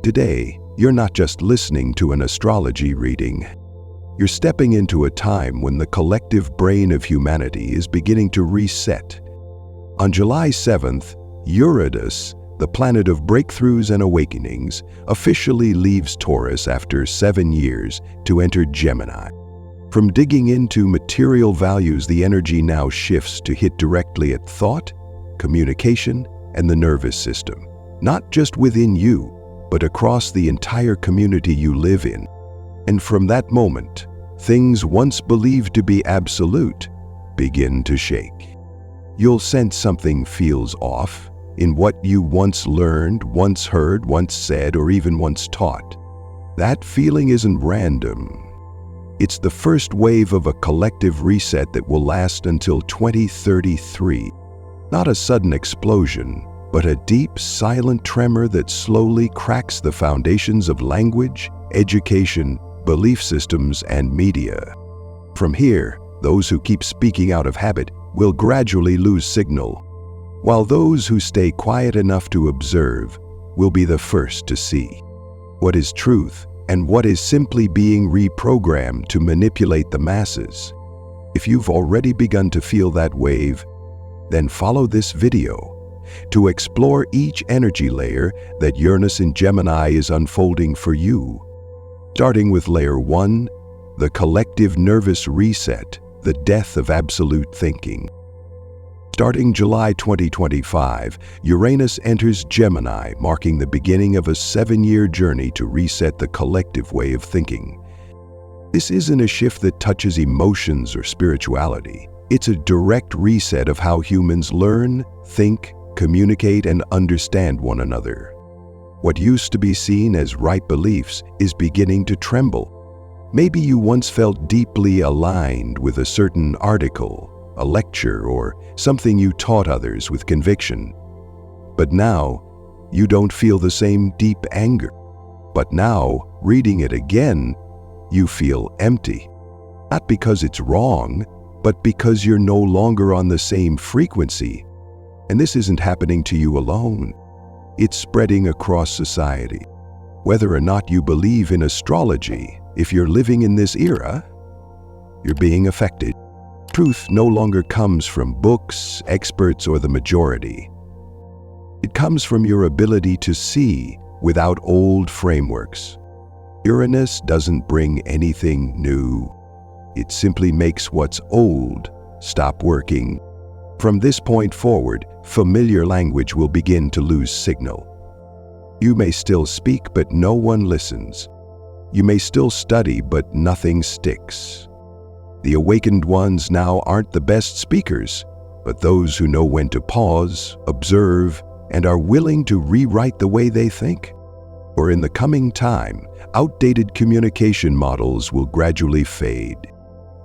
Today, you're not just listening to an astrology reading. You're stepping into a time when the collective brain of humanity is beginning to reset. On July 7th, Uranus, the planet of breakthroughs and awakenings, officially leaves Taurus after 7 years to enter Gemini. From digging into material values, the energy now shifts to hit directly at thought, communication, and the nervous system. Not just within you, but across the entire community you live in. And from that moment, things once believed to be absolute begin to shake. You'll sense something feels off in what you once learned, once heard, once said, or even once taught. That feeling isn't random. It's the first wave of a collective reset that will last until 2033. Not a sudden explosion, but a deep, silent tremor that slowly cracks the foundations of language, education, belief systems, and media. From here, those who keep speaking out of habit will gradually lose signal, while those who stay quiet enough to observe will be the first to see what is truth and what is simply being reprogrammed to manipulate the masses. If you've already begun to feel that wave, then follow this video to explore each energy layer that Uranus in Gemini is unfolding for you. Starting with layer 1, the collective nervous reset, the death of absolute thinking. Starting July 2025, Uranus enters Gemini, marking the beginning of a 7-year journey to reset the collective way of thinking. This isn't a shift that touches emotions or spirituality. It's a direct reset of how humans learn, think, communicate, and understand one another. What used to be seen as right beliefs is beginning to tremble. Maybe you once felt deeply aligned with a certain article, a lecture, or something you taught others with conviction. But now, you don't feel the same deep anger. But now, reading it again, you feel empty. Not because it's wrong, but because you're no longer on the same frequency. And this isn't happening to you alone. It's spreading across society. Whether or not you believe in astrology, if you're living in this era, you're being affected. Truth no longer comes from books, experts, or the majority. It comes from your ability to see without old frameworks. Uranus doesn't bring anything new. It simply makes what's old stop working. From this point forward, familiar language will begin to lose signal. You may still speak, but no one listens. You may still study, but nothing sticks. The awakened ones now aren't the best speakers, but those who know when to pause, observe, and are willing to rewrite the way they think. For in the coming time, outdated communication models will gradually fade.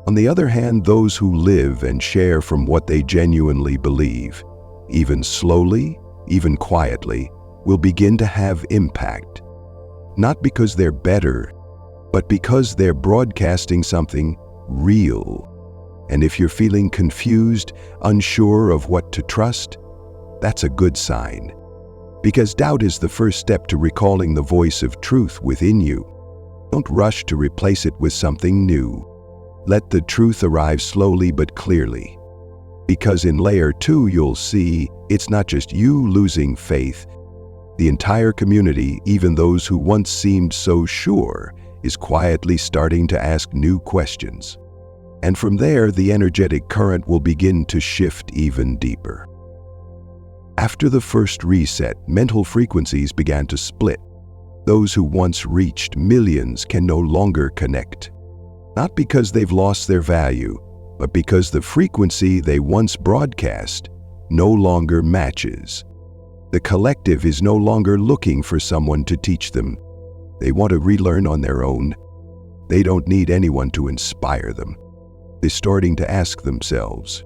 On the other hand, those who live and share from what they genuinely believe, even slowly, even quietly, will begin to have impact. Not because they're better, but because they're broadcasting something real. And if you're feeling confused, unsure of what to trust, that's a good sign. Because doubt is the first step to recalling the voice of truth within you. Don't rush to replace it with something new. Let the truth arrive slowly but clearly. Because in layer 2, you'll see it's not just you losing faith. The entire community, even those who once seemed so sure, is quietly starting to ask new questions. And from there, the energetic current will begin to shift even deeper. After the first reset, mental frequencies began to split. Those who once reached millions can no longer connect. Not because they've lost their value, but because the frequency they once broadcast no longer matches. The collective is no longer looking for someone to teach them. They want to relearn on their own. They don't need anyone to inspire them. They're starting to ask themselves,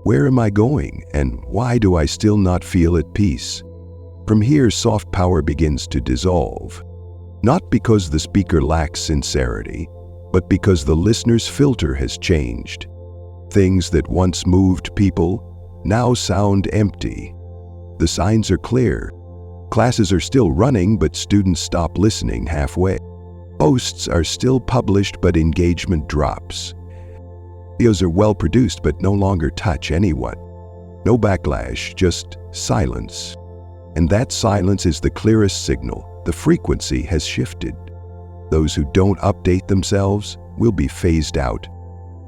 where am I going, and why do I still not feel at peace? From here, soft power begins to dissolve. Not because the speaker lacks sincerity, but because the listener's filter has changed. Things that once moved people now sound empty. The signs are clear. Classes are still running, but students stop listening halfway. Posts are still published, but engagement drops. Videos are well produced, but no longer touch anyone. No backlash, just silence. And that silence is the clearest signal. The frequency has shifted. Those who don't update themselves will be phased out.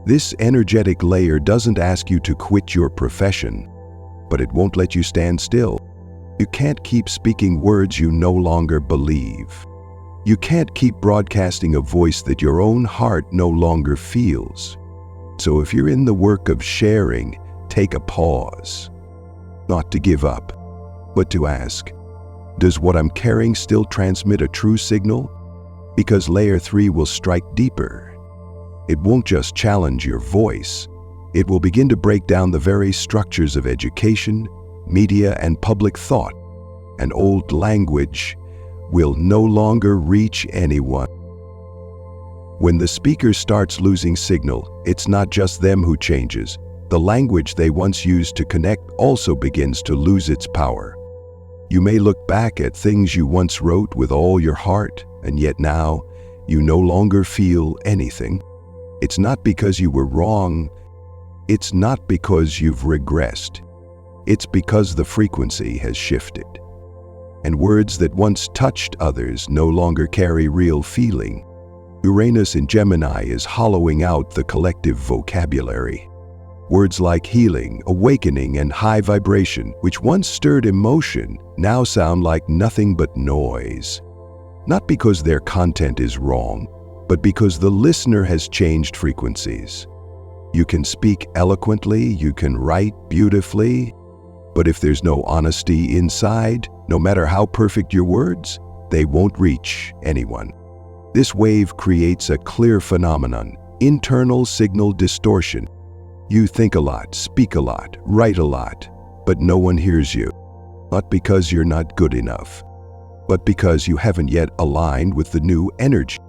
This energetic layer doesn't ask you to quit your profession, but it won't let you stand still. You can't keep speaking words you no longer believe. You can't keep broadcasting a voice that your own heart no longer feels. So if you're in the work of sharing, take a pause. Not to give up, but to ask, does what I'm carrying still transmit a true signal? Because layer 3 will strike deeper. It won't just challenge your voice. It will begin to break down the very structures of education, media, and public thought. An old language will no longer reach anyone. When the speaker starts losing signal, it's not just them who changes. The language they once used to connect also begins to lose its power. You may look back at things you once wrote with all your heart, and yet now you no longer feel anything. It's not because you were wrong. It's not because you've regressed. It's because the frequency has shifted. And words that once touched others no longer carry real feeling. Uranus in Gemini is hollowing out the collective vocabulary. Words like healing, awakening, and high vibration, which once stirred emotion, now sound like nothing but noise. Not because their content is wrong, but because the listener has changed frequencies. You can speak eloquently, you can write beautifully, but if there's no honesty inside, no matter how perfect your words, they won't reach anyone. This wave creates a clear phenomenon, internal signal distortion. You think a lot, speak a lot, write a lot, but no one hears you. Not because you're not good enough, but because you haven't yet aligned with the new energy.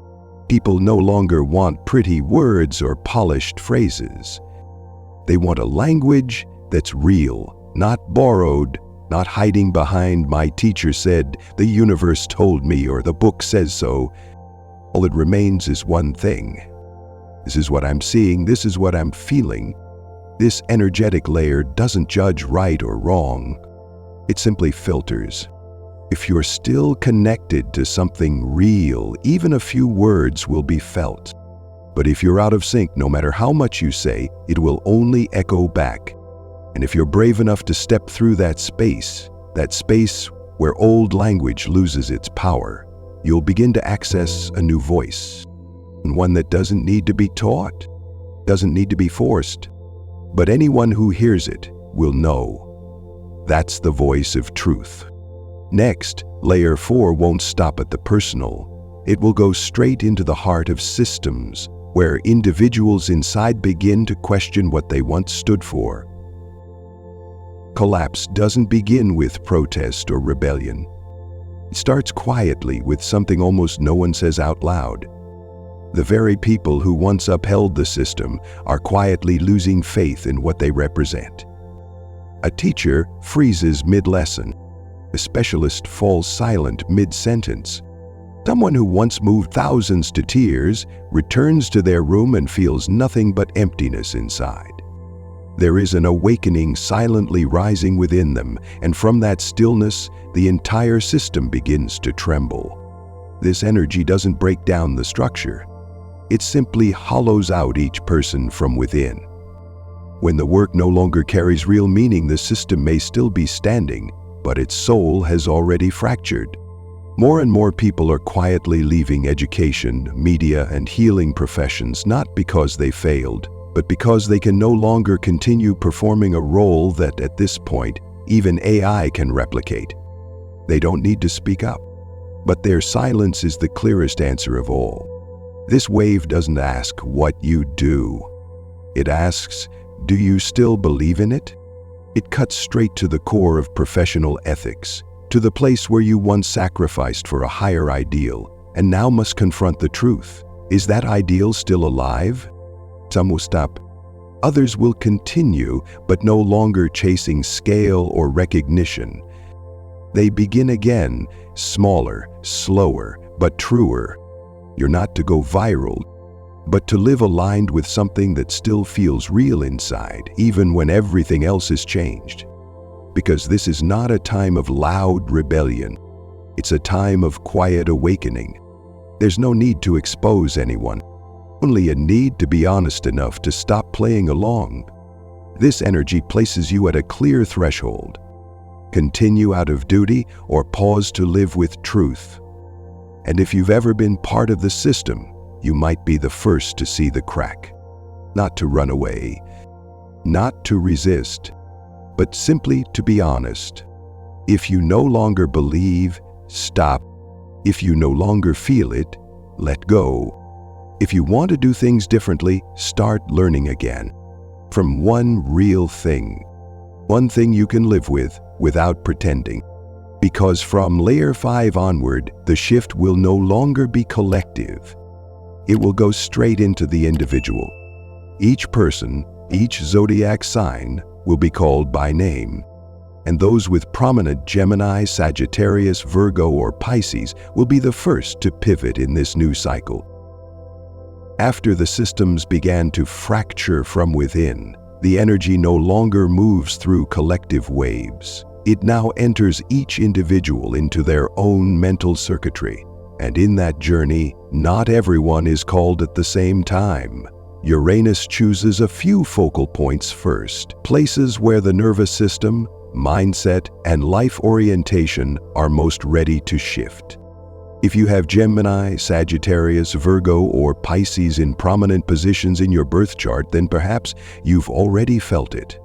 People no longer want pretty words or polished phrases. They want a language that's real, not borrowed, not hiding behind "my teacher said," "the universe told me," or "the book says so." All that remains is one thing. This is what I'm seeing, this is what I'm feeling. This energetic layer doesn't judge right or wrong. It simply filters. If you're still connected to something real, even a few words will be felt. But if you're out of sync, no matter how much you say, it will only echo back. And if you're brave enough to step through that space where old language loses its power, you'll begin to access a new voice. And one that doesn't need to be taught, doesn't need to be forced. But anyone who hears it will know. That's the voice of truth. Next, layer 4 won't stop at the personal. It will go straight into the heart of systems, where individuals inside begin to question what they once stood for. Collapse doesn't begin with protest or rebellion. It starts quietly with something almost no one says out loud. The very people who once upheld the system are quietly losing faith in what they represent. A teacher freezes mid-lesson. A specialist falls silent mid-sentence. Someone who once moved thousands to tears returns to their room and feels nothing but emptiness inside. There is an awakening silently rising within them, and from that stillness, the entire system begins to tremble. This energy doesn't break down the structure. It simply hollows out each person from within. When the work no longer carries real meaning, the system may still be standing, but its soul has already fractured. More and more people are quietly leaving education, media, and healing professions not because they failed, but because they can no longer continue performing a role that, at this point, even AI can replicate. They don't need to speak up, but their silence is the clearest answer of all. This wave doesn't ask what you do. It asks, do you still believe in it? It cuts straight to the core of professional ethics, to the place where you once sacrificed for a higher ideal and now must confront the truth. Is that ideal still alive? Some will stop. Others will continue, but no longer chasing scale or recognition. They begin again, smaller, slower, but truer. You're not to go viral, but to live aligned with something that still feels real inside, even when everything else has changed. Because this is not a time of loud rebellion. It's a time of quiet awakening. There's no need to expose anyone, only a need to be honest enough to stop playing along. This energy places you at a clear threshold. Continue out of duty or pause to live with truth. And if you've ever been part of the system, you might be the first to see the crack. Not to run away, not to resist, but simply to be honest. If you no longer believe, stop. If you no longer feel it, let go. If you want to do things differently, start learning again. From one real thing. One thing you can live with without pretending. Because from layer 5 onward, the shift will no longer be collective. It will go straight into the individual. Each person, each zodiac sign, will be called by name. And those with prominent Gemini, Sagittarius, Virgo, or Pisces will be the first to pivot in this new cycle. After the systems began to fracture from within, the energy no longer moves through collective waves. It now enters each individual into their own mental circuitry. And in that journey, not everyone is called at the same time. Uranus chooses a few focal points first, places where the nervous system, mindset, and life orientation are most ready to shift. If you have Gemini, Sagittarius, Virgo, or Pisces in prominent positions in your birth chart, then perhaps you've already felt it.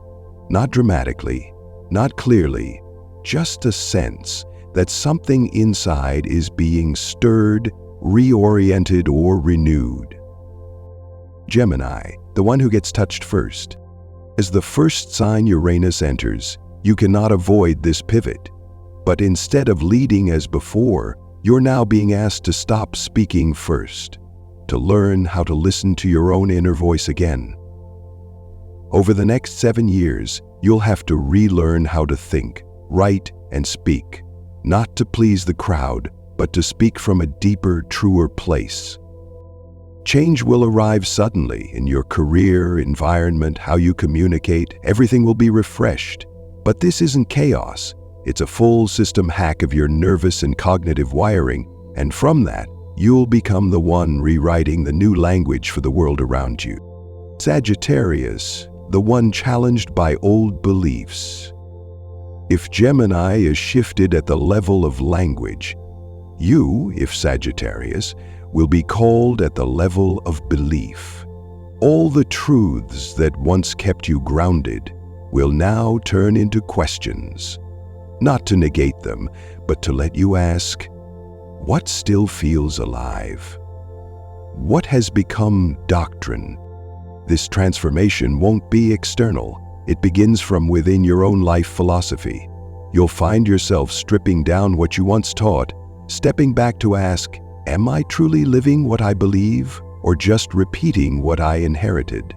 Not dramatically, not clearly, just a sense that something inside is being stirred, reoriented, or renewed. Gemini, the one who gets touched first. As the first sign Uranus enters, you cannot avoid this pivot. But instead of leading as before, you're now being asked to stop speaking first, to learn how to listen to your own inner voice again. Over the next 7 years, you'll have to relearn how to think, write, and speak, not to please the crowd, but to speak from a deeper, truer place. Change will arrive suddenly in your career, environment, how you communicate. Everything will be refreshed. But this isn't chaos. It's a full system hack of your nervous and cognitive wiring, and from that, you'll become the one rewriting the new language for the world around you. Sagittarius, the one challenged by old beliefs. If Gemini is shifted at the level of language, you, if Sagittarius, will be called at the level of belief. All the truths that once kept you grounded will now turn into questions. Not to negate them, but to let you ask, what still feels alive? What has become doctrine? This transformation won't be external. It begins from within your own life philosophy. You'll find yourself stripping down what you once taught, stepping back to ask, am I truly living what I believe, or just repeating what I inherited?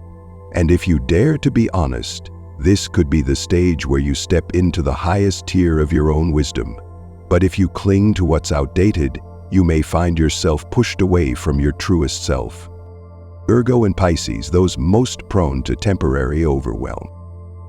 And if you dare to be honest, this could be the stage where you step into the highest tier of your own wisdom. But if you cling to what's outdated, you may find yourself pushed away from your truest self. Virgo and Pisces, those most prone to temporary overwhelm.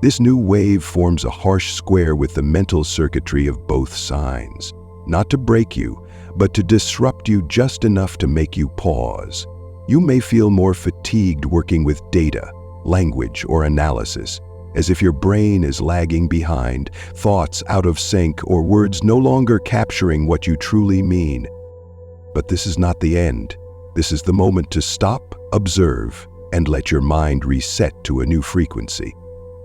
This new wave forms a harsh square with the mental circuitry of both signs. Not to break you, but to disrupt you just enough to make you pause. You may feel more fatigued working with data, language, or analysis, as if your brain is lagging behind, thoughts out of sync, or words no longer capturing what you truly mean. But this is not the end. This is the moment to stop, observe, and let your mind reset to a new frequency.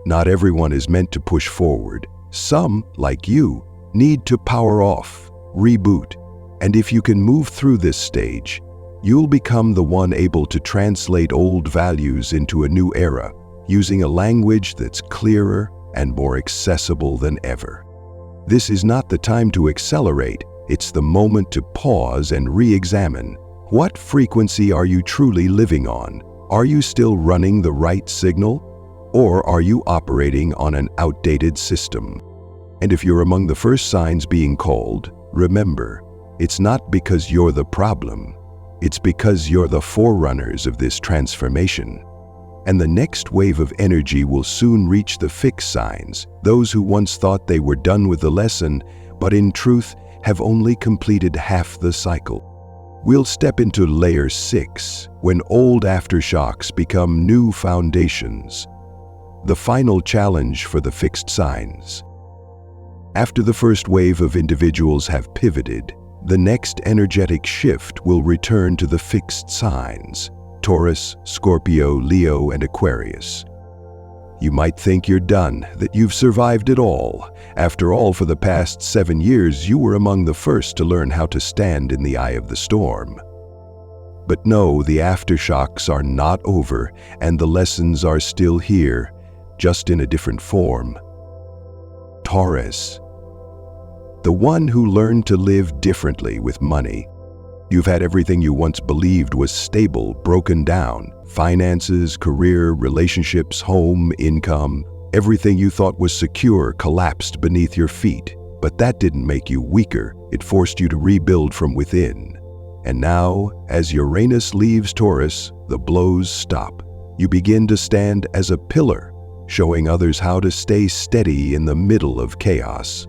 Not everyone is meant to push forward. Some, like you, need to power off, reboot. And if you can move through this stage, you'll become the one able to translate old values into a new era, using a language that's clearer and more accessible than ever. This is not the time to accelerate, it's the moment to pause and re-examine. What frequency are you truly living on? Are you still running the right signal? Or are you operating on an outdated system? And if you're among the first signs being called, remember, it's not because you're the problem. It's because you're the forerunners of this transformation. And the next wave of energy will soon reach the fixed signs, those who once thought they were done with the lesson, but in truth have only completed half the cycle. We'll step into layer 6, when old aftershocks become new foundations. The final challenge for the fixed signs. After the first wave of individuals have pivoted, the next energetic shift will return to the fixed signs: Taurus, Scorpio, Leo, and Aquarius. You might think you're done, that you've survived it all. After all, for the past 7 years, you were among the first to learn how to stand in the eye of the storm. But no, the aftershocks are not over, and the lessons are still here, just in a different form. Taurus, the one who learned to live differently with money. You've had everything you once believed was stable broken down. Finances, career, relationships, home, income. Everything you thought was secure collapsed beneath your feet. But that didn't make you weaker. It forced you to rebuild from within. And now, as Uranus leaves Taurus, the blows stop. You begin to stand as a pillar, showing others how to stay steady in the middle of chaos.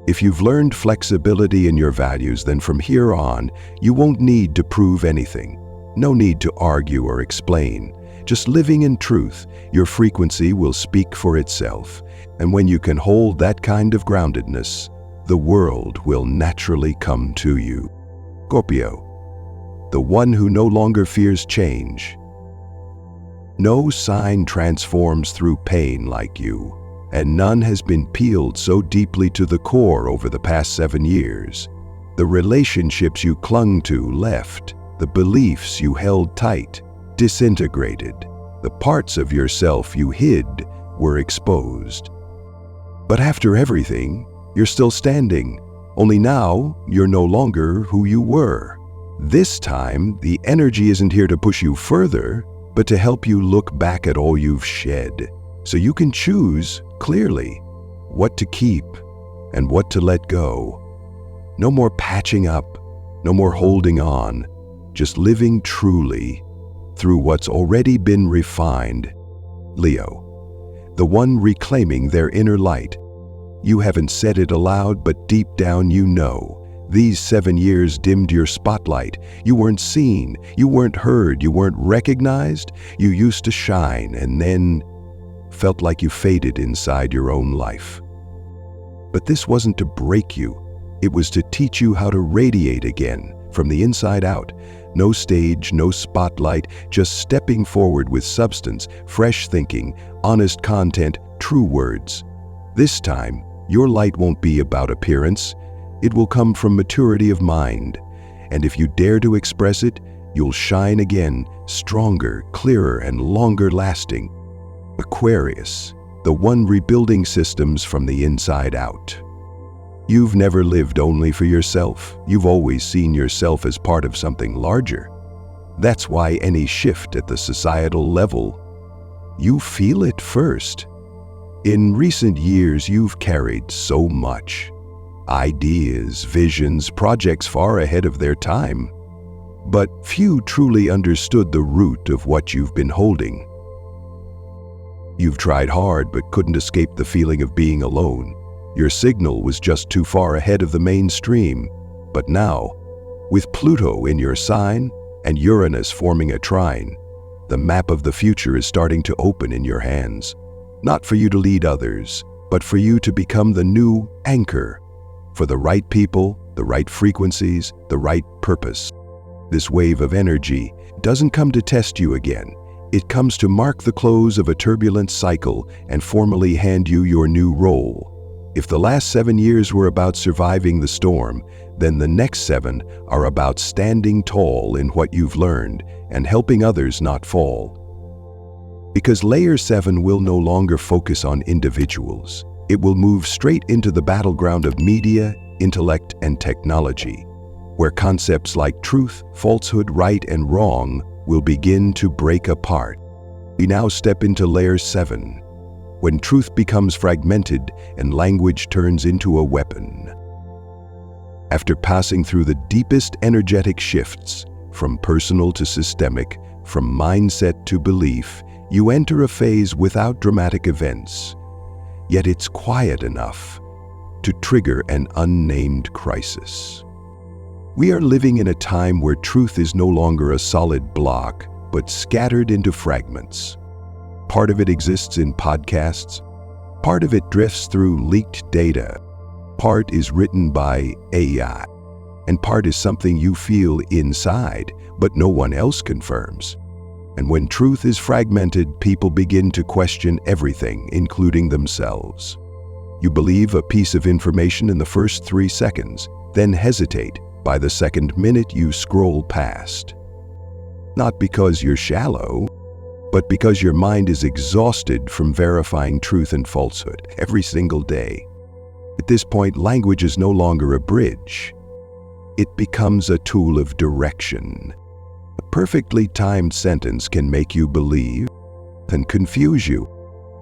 If you've learned flexibility in your values, then from here on, you won't need to prove anything. No need to argue or explain. Just living in truth, your frequency will speak for itself. And when you can hold that kind of groundedness, the world will naturally come to you. Scorpio, the one who no longer fears change. No sign transforms through pain like you. And none has been peeled so deeply to the core over the past 7 years. The relationships you clung to left, the beliefs you held tight, disintegrated. The parts of yourself you hid were exposed. But after everything, you're still standing. Only now, you're no longer who you were. This time, the energy isn't here to push you further, but to help you look back at all you've shed, so you can choose clearly what to keep and what to let go. No more patching up, no more holding on, just living truly through what's already been refined. Leo, the one reclaiming their inner light. You haven't said it aloud, but deep down you know. These 7 years dimmed your spotlight. You weren't seen, you weren't heard, you weren't recognized. You used to shine and then felt like you faded inside your own life. But this wasn't to break you. It was to teach you how to radiate again, from the inside out. No stage, no spotlight, just stepping forward with substance, fresh thinking, honest content, true words. This time, your light won't be about appearance. It will come from maturity of mind. And if you dare to express it, you'll shine again, stronger, clearer, and longer lasting. Aquarius, the one rebuilding systems from the inside out. You've never lived only for yourself. You've always seen yourself as part of something larger. That's why any shift at the societal level, you feel it first. In recent years, you've carried so much. Ideas, visions, projects far ahead of their time. But few truly understood the root of what you've been holding. You've tried hard but couldn't escape the feeling of being alone. Your signal was just too far ahead of the mainstream. But now, with Pluto in your sign and Uranus forming a trine, the map of the future is starting to open in your hands. Not for you to lead others, but for you to become the new anchor for the right people, the right frequencies, the right purpose. This wave of energy doesn't come to test you again. It comes to mark the close of a turbulent cycle and formally hand you your new role. If the last 7 years were about surviving the storm, then the next 7 are about standing tall in what you've learned and helping others not fall. Because layer 7 will no longer focus on individuals. It will move straight into the battleground of media, intellect, and technology, where concepts like truth, falsehood, right, and wrong will begin to break apart. We now step into layer 7, when truth becomes fragmented and language turns into a weapon. After passing through the deepest energetic shifts, from personal to systemic, from mindset to belief, you enter a phase without dramatic events. Yet it's quiet enough to trigger an unnamed crisis. We are living in a time where truth is no longer a solid block, but scattered into fragments. Part of it exists in podcasts, part of it drifts through leaked data, part is written by AI, and part is something you feel inside, but no one else confirms. And when truth is fragmented, people begin to question everything, including themselves. You believe a piece of information in the first 3 seconds, then hesitate by the second minute you scroll past. Not because you're shallow, but because your mind is exhausted from verifying truth and falsehood every single day. At this point, language is no longer a bridge. It becomes a tool of direction. A perfectly timed sentence can make you believe and confuse you,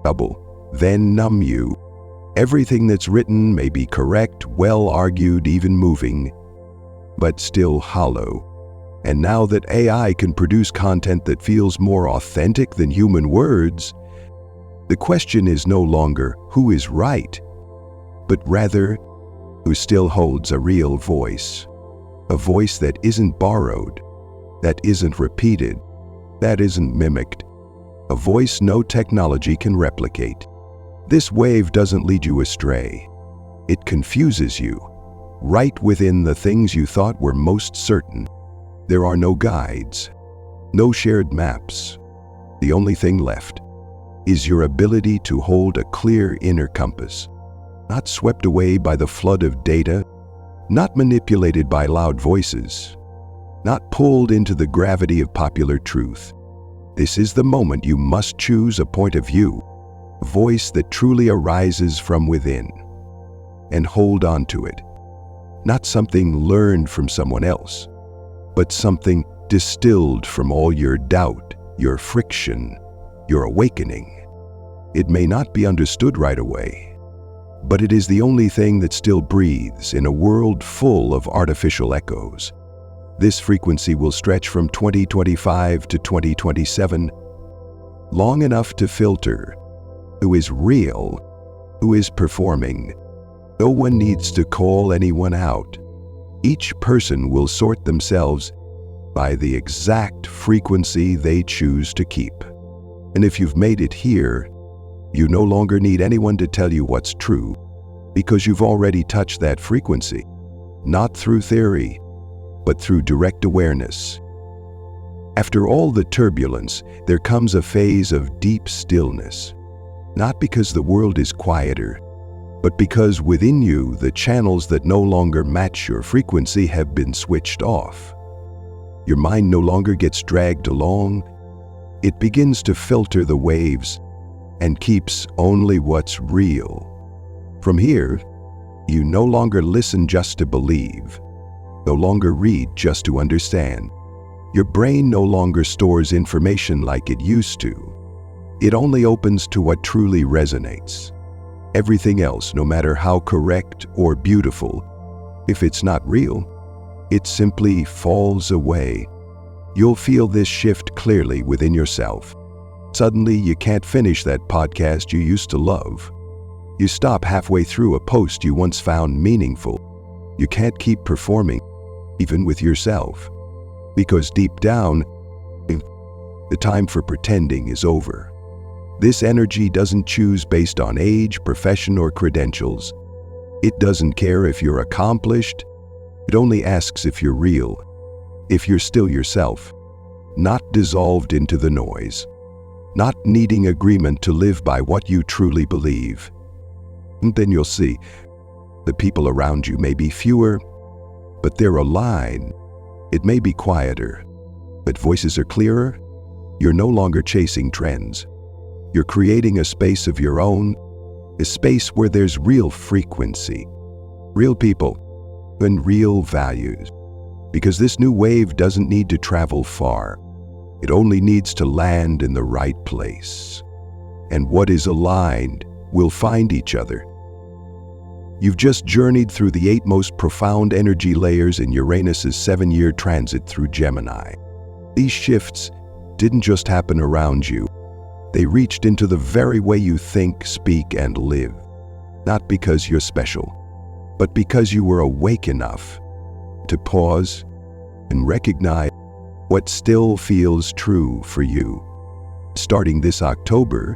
double, then numb you. Everything that's written may be correct, well argued, even moving, but still hollow. And now that AI can produce content that feels more authentic than human words, the question is no longer who is right, but rather who still holds a real voice. A voice that isn't borrowed, that isn't repeated, that isn't mimicked. A voice no technology can replicate. This wave doesn't lead you astray. It confuses you, right within the things you thought were most certain. There are no guides, no shared maps. The only thing left is your ability to hold a clear inner compass, not swept away by the flood of data, not manipulated by loud voices, not pulled into the gravity of popular truth. This is the moment you must choose a point of view, a voice that truly arises from within, and hold on to it. Not something learned from someone else, but something distilled from all your doubt, your friction, your awakening. It may not be understood right away, but it is the only thing that still breathes in a world full of artificial echoes. This frequency will stretch from 2025 to 2027, long enough to filter who is real, who is performing. No one needs to call anyone out. Each person will sort themselves by the exact frequency they choose to keep. And if you've made it here, you no longer need anyone to tell you what's true, because you've already touched that frequency, not through theory, but through direct awareness. After all the turbulence, there comes a phase of deep stillness, not because the world is quieter, but because within you the channels that no longer match your frequency have been switched off. Your mind no longer gets dragged along. It begins to filter the waves and keeps only what's real. From here, you no longer listen just to believe, no longer read just to understand. Your brain no longer stores information like it used to. It only opens to what truly resonates. Everything else, no matter how correct or beautiful, if it's not real, it simply falls away. You'll feel this shift clearly within yourself. Suddenly, you can't finish that podcast you used to love. You stop halfway through a post you once found meaningful. You can't keep performing, even with yourself, because deep down, the time for pretending is over. This energy doesn't choose based on age, profession, or credentials. It doesn't care if you're accomplished. It only asks if you're real, if you're still yourself, not dissolved into the noise, not needing agreement to live by what you truly believe. And then you'll see the people around you may be fewer, but they're aligned. It may be quieter, but voices are clearer. You're no longer chasing trends. You're creating a space of your own, a space where there's real frequency, real people, and real values. Because this new wave doesn't need to travel far. It only needs to land in the right place. and what is aligned will find each other. You've just journeyed through the 8 most profound energy layers in Uranus's 7-year transit through Gemini. These shifts didn't just happen around you. They reached into the very way you think, speak, and live. Not because you're special, but because you were awake enough to pause and recognize what still feels true for you. Starting this October,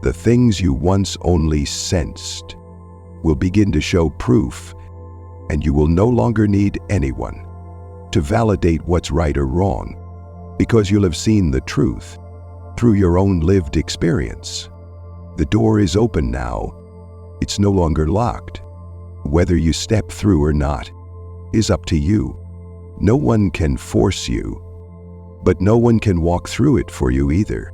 the things you once only sensed will begin to show proof, and you will no longer need anyone to validate what's right or wrong, because you'll have seen the truth through your own lived experience. The door is open now. It's no longer locked. Whether you step through or not is up to you. No one can force you, but no one can walk through it for you either.